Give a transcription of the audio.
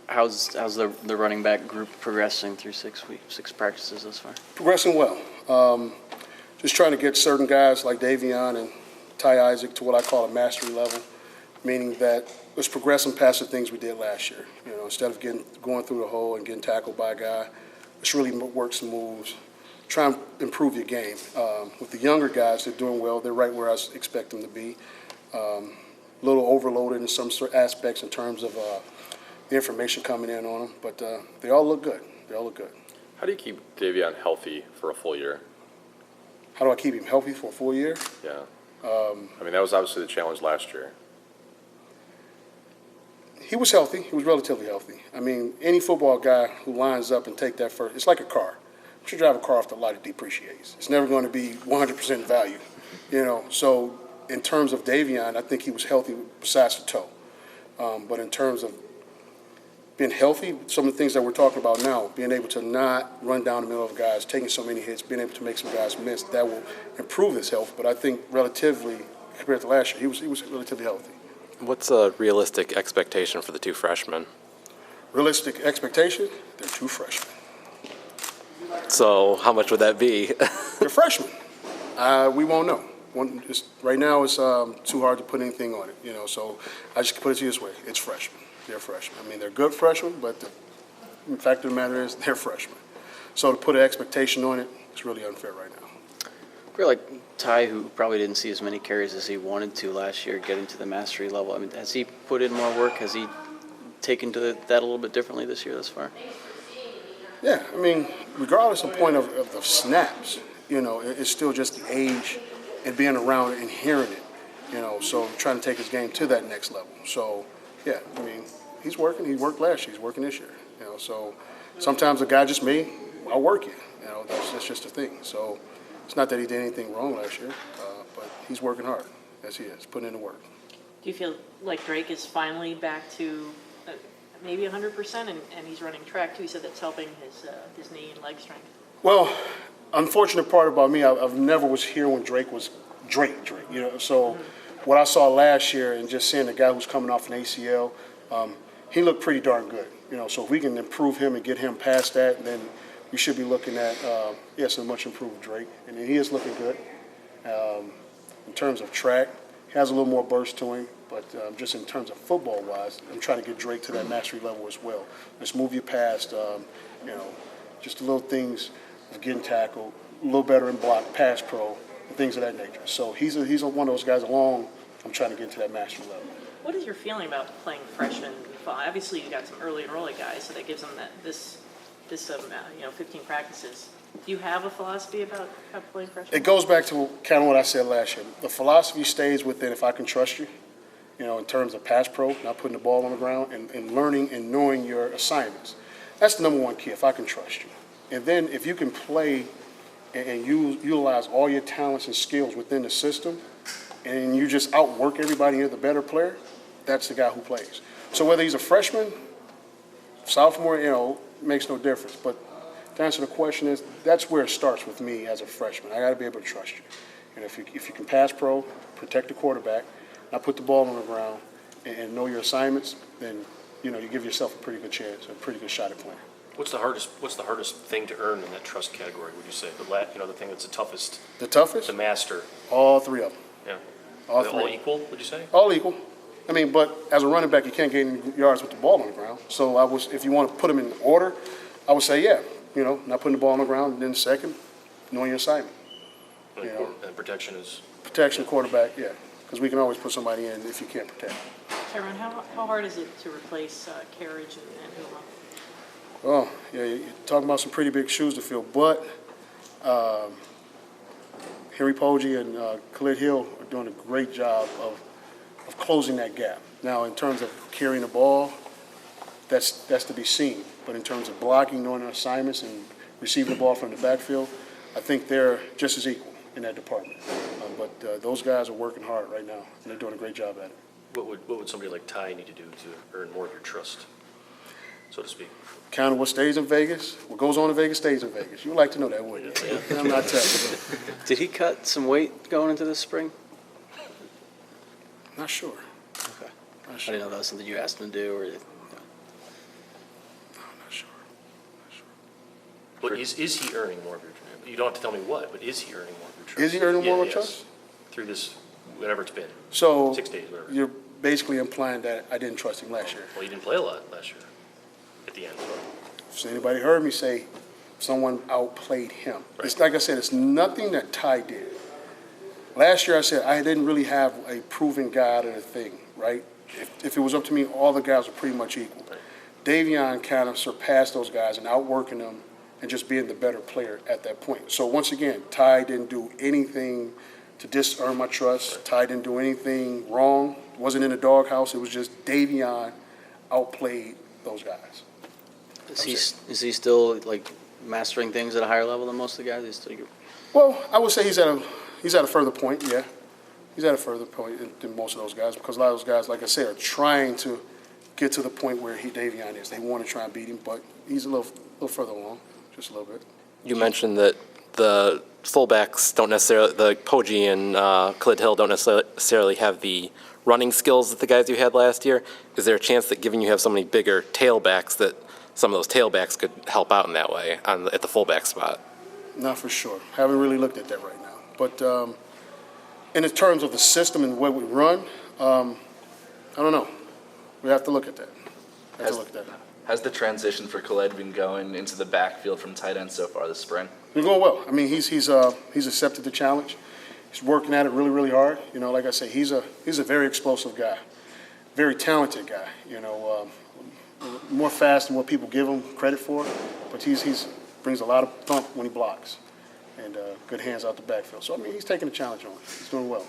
How's the running back group progressing through 6 practices thus far? Progressing well. Just trying to get certain guys like Davion and Ty Isaac to what I call a mastery level, meaning that let's progress them past the things we did last year. Instead of going through the hole and getting tackled by a guy, let's really work some moves. Try and improve your game. With the younger guys, they're doing well. They're right where I expect them to be. A little overloaded in some sort of aspects in terms of the information coming in on them, but they all look good. How do you keep Davion healthy for a full year? How do I keep him healthy for a full year? Yeah. I mean, that was obviously the challenge last year. He was healthy. He was relatively healthy. I mean, any football guy who lines up and take that first, it's like a car. Once you drive a car off the lot, it depreciates. It's never going to be 100% value, So in terms of Davion, I think he was healthy besides the toe. But in terms of being healthy, some of the things that we're talking about now, being able to not run down the middle of guys, taking so many hits, being able to make some guys miss, that will improve his health. But I think relatively, compared to last year, he was relatively healthy. What's a realistic expectation for the 2 freshmen? Realistic expectation? They're 2 freshmen. So how much would that be? They're freshmen. We won't know. Right now, it's too hard to put anything on it. So I just put it to you this way: it's freshmen. They're freshmen. I mean, they're good freshmen, but the fact of the matter is they're freshmen. So to put an expectation on it, it's really unfair right now. I feel like Ty, who probably didn't see as many carries as he wanted to last year, getting to the mastery level. I mean, has he put in more work? Has he taken to that a little bit differently this year thus far? Yeah, I mean, regardless of the point of the snaps, it's still just the age and being around it and hearing it, so trying to take his game to that next level. So, yeah, I mean, he's working. He worked last year. He's working this year, so sometimes a guy just me, I'll work you, that's just a thing. So it's not that he did anything wrong last year, but he's working hard, as he is, putting in the work. Do you feel like Drake is finally back to maybe 100%, and he's running track too? He said that's helping his knee and leg strength. Well, unfortunate part about me, I've never was here when Drake was Drake. So what I saw last year and just seeing the guy who's coming off an ACL, he looked pretty darn good. So if we can improve him and get him past that, then we should be looking at, a much improved Drake. And he is looking good. In terms of track, he has a little more burst to him. But just in terms of football-wise, I'm trying to get Drake to that mastery level as well. Let's move you past, just the little things of getting tackled, a little better in block, pass pro, and things of that nature. So he's one of those guys along. I'm trying to get to that mastery level. What is your feeling about playing freshmen? Obviously, you got some early enrollee guys, so that gives them this 15 practices. Do you have a philosophy about playing freshmen? It goes back to kind of what I said last year. The philosophy stays within if I can trust you. In terms of pass pro, not putting the ball on the ground, and learning and knowing your assignments. That's the number one key, if I can trust you. And then if you can play and utilize all your talents and skills within the system, and you just outwork everybody, you're the better player, that's the guy who plays. So whether he's a freshman, sophomore, makes no difference. But to answer the question is, that's where it starts with me as a freshman. I got to be able to trust you. And if you can pass pro, protect the quarterback, not put the ball on the ground, and know your assignments, then you give yourself a pretty good chance, a pretty good shot at playing. What's the hardest thing to earn in that trust category? Would you say the thing that's the toughest? The toughest? To master. All 3 of them. Yeah. All equal? Would you say? All equal. I mean, but as a running back, you can't gain any yards with the ball on the ground. So if you want to put them in order, I would say not putting the ball on the ground, and then second, knowing your assignment. And protection is. Protection, quarterback, yeah. Because we can always put somebody in if you can't protect. Tyrone, how hard is it to replace Carriage and Huma? Oh, yeah, you're talking about some pretty big shoes to fill. But Henry Poggi and Khalid Hill are doing a great job of closing that gap. Now, in terms of carrying the ball, that's to be seen. But in terms of blocking, knowing their assignments, and receiving the ball from the backfield, I think they're just as equal in that department. But those guys are working hard right now, and they're doing a great job at it. What would somebody like Ty need to do to earn more of your trust, so to speak? Kind of what stays in Vegas, what goes on in Vegas stays in Vegas. You would like to know that, wouldn't you? Yeah. I'm not telling you. Did he cut some weight going into this spring? Not sure. Okay. Not sure. I didn't know that was something you asked him to do, or. But is he earning more of your, you don't have to tell me what, but is he earning more of your trust? Is he earning more Yeah, of yes. trust? Through this, whatever it's been, So 6 days, whatever. you're basically implying that I didn't trust him last year. Well, he didn't play a lot last year at the end. So anybody heard me say someone outplayed him? It's Right. like I said, it's nothing that Ty did. Last year I said I didn't really have a proven guy to the thing, right? If it was up to me, all the guys were pretty much equal. Right. Davion kind of surpassed those guys and outworking them and just being the better player at that point. So once again, Ty didn't do anything to dis-earn my trust. Ty didn't do anything wrong. Wasn't in the doghouse. It was just Davion outplayed those guys. Is he still like mastering things at a higher level than most of the guys? He's still, Well, I would say he's at a further point, yeah. He's at a further point than most of those guys because a lot of those guys, like I said, are trying to get to the point where Davion is. They want to try and beat him, but he's a little further along, just a little bit. You mentioned that the fullbacks don't necessarily, the Poggi and Khalid Hill don't necessarily have the running skills that the guys you had last year. Is there a chance that given you have so many bigger tailbacks that some of those tailbacks could help out in that way at the fullback spot? Not for sure. Haven't really looked at that right now. But in terms of the system and the way we run, I don't know. We have to look at that. Has the transition for Khaled been going into the backfield from tight end so far this spring? It's going well. I mean, he's accepted the challenge. He's working at it really, really hard. You know, like I say, he's a very explosive guy, very talented guy. You know, more fast than what people give him credit for, but he's brings a lot of thump when he blocks, and good hands out the backfield. So I mean, he's taking the challenge on. He's doing well.